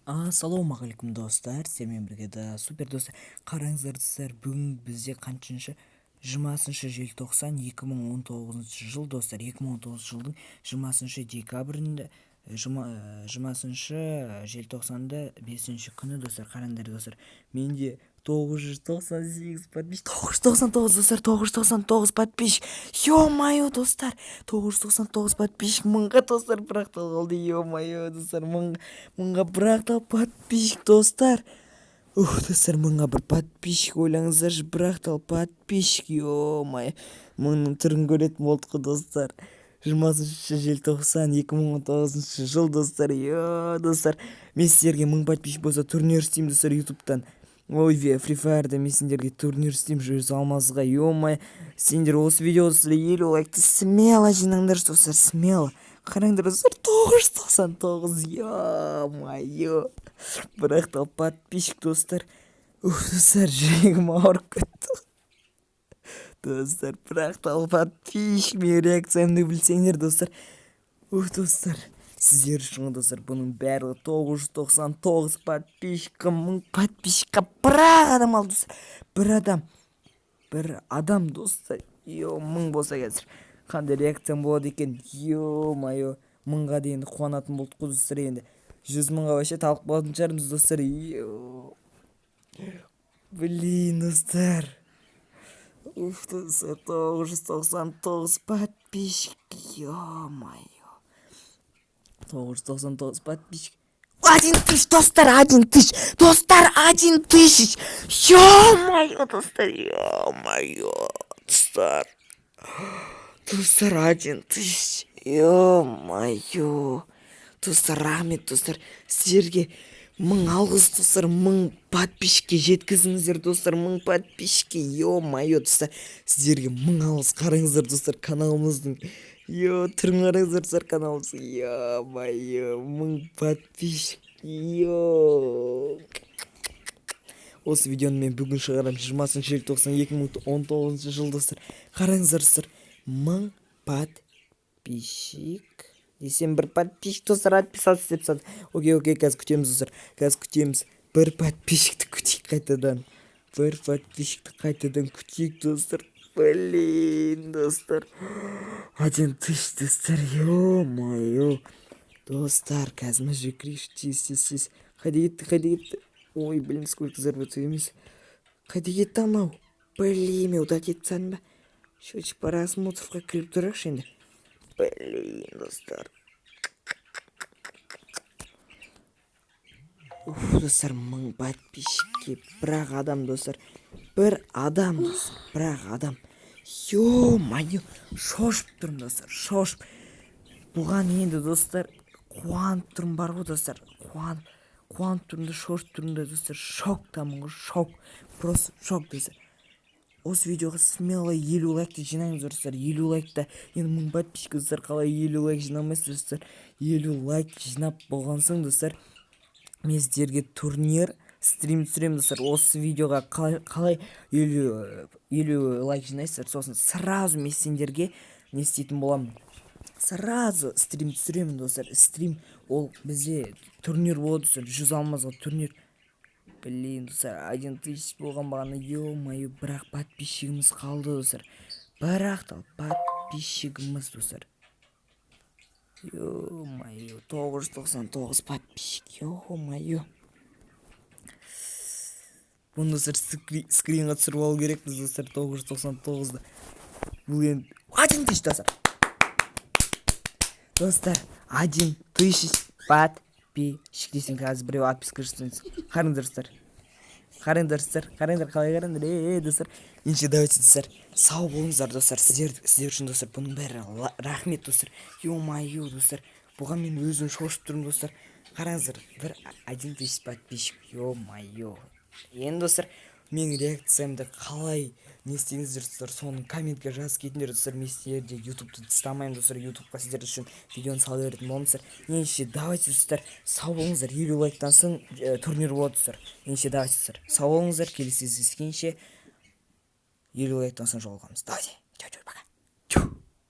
Ассалаумағалейкум достар, сенімен бірге да супер достар. Қараңыздар достар, бүгін бізде қаншыншы 20 желтоқсан 2019 жыл достар. 2019 жылдың 20 декабрінде 20 желтоқсанда 5 күні достар. Қараңдар достар, менде 998 подписчик, 999 достар, 999 подписчик. Ё-моё достар, 999 подписчик, мыңға достар бірақ та қалды. Ё-моё достар, мыңға бірақ та подписчик достар. Достар, мыңға бір подписчик, ойлаңыздаршы, бірақ та подписчик. Ё-моё, мыңның түрін көретін болдық қой достар. 20 желтоқсан 2019 жыл достар. Достар, мен сіздерге 1000 подписчик болса турнир істеймін достар ютубтан. Ой, Free Fire'да мен сендерге турнир істеймін жүз алмазға. Ё-моё, сендер осы видеоды елу лайкты смело жинаңдар достар, смело. Қараңдар достар, 999. Ё-моё, бірақ та подписчик достар. Достар, жүрегім ауырып кетті достар, бірақ та подписчик. Менің реакциямды білсеңдер достар. Достар, сіздер үшін достар, бұның бәрі 999 подписчикқа, 1000 подписчикқа бір адам алды достар. Бір адам достар. 1000 болса қазір қандай реакциям болады екен. Ё-моё, 1000-ға дейін қуанатын болдық қой достар. Енді 100 000-ға вообще талып қалатын шығармыз достар. Блин достар, достар, 999 подписчик. Ё-моё, 999 подписчик. 1000 достар, 1000 достар, 1000. Ё-моё достар, ё-моё достар. Достар, 1000. Ё-моё достар, рахмет достар. Сіздерге 1000 алғыс достар, 1000 подписчикке жеткізіңіздер достар, 1000 подписчикке. Ё-моё достар, сіздерге 1000 алғыс. Қараңыздар достар, каналымыздың түрін қараңыздар достар, каналымыздың. Ё-моё, 1000 подписчик. Осы видеоны мен бүгін шығарамын, 20 желтоқсан 2019 жыл достар. Қараңыздар достар, 1000 подписчик десем, бір подписчик достар, отписаться деп сады. Окей, қазір күтеміз достар, қазір күтеміз. Бір подписчикті күтейік қайтадан. Бір подписчикті қайтадан күтейік достар. Блин достар, 1000 достар. Ё-моё достар, қазір мына жерге кірейікші, тез. Қайда кетті? Ой, блин, сколько заработаю емес. Қайда кетті анау? Блин, мен удалить етсем ба? Счетчик просмотровқа кіріп тұрайықшы енді. Блин достар, достар, 1000 подписчикке бірақ адам достар, бір адам достар, бірақ адам. Ё-моё, шошып тұрмын достар, шошып. Бұған енді достар қуанып тұрмын бар ғой достар, қуанып тұрмын да шошып тұрмын да достар. Шоктамын ғой, шок, просто шок достар. Осы видеоға смело 50 лайкты жинаңыз достар, 50 лайкта. Енді 1000 подписчик достар, қалай 50 лайк жинамайсыз достар. 50 лайк жинап болған соң достар, мен сіздерге турнир стрим түсіремін достар. Осы видеоға қалай 50 лайк жинайсыздар, сосын сразу мен сендерге не істейтін боламын, сразу стрим түсіремін достар. Стрим ол бізде турнир болады достар, 100 алмазға турнир. Блин достар, 1000 болған бағана. Ё-моё, бірақ подписчигіміз қалды достар, бірақ та подписчигіміз достар. Ё-моё, 999 подписчик. Ё-моё, бұны достар скринға түсіріп алу керекпіз достар, 999-ды. Бұл енді 1000 достар. Достар, 1000 подписчик десең, қазір біреу отписка жасаңыз. Қараңдар достар, қараңдар қалай қараңдар. Достар, ендеше давайте достар, сау болыңыздар достар. Сіздер үшін достар, бұның бәрі рахмет достар. Ё-моё достар, бұған мен өзім шошып тұрмын достар. Қараңыздар, бір 1000 подписчик. Ё-моё, енді достар, менің реакциямды қалай не істеңіздер достар, соны комментке жазып кетіңдер достар. Мен сіздерде ютубты тастамаймын достар, ютубқа сіздер үшін видеоны сала беретін боламын достар. Ендеше давайте достар, сау болыңыздар. 50 лайктан соң турнир болады достар. Ендеше давайте достар, сау болыңыздар. Келесі кездескенше 50 лайктан соң жолығамыз. Давайте, пока.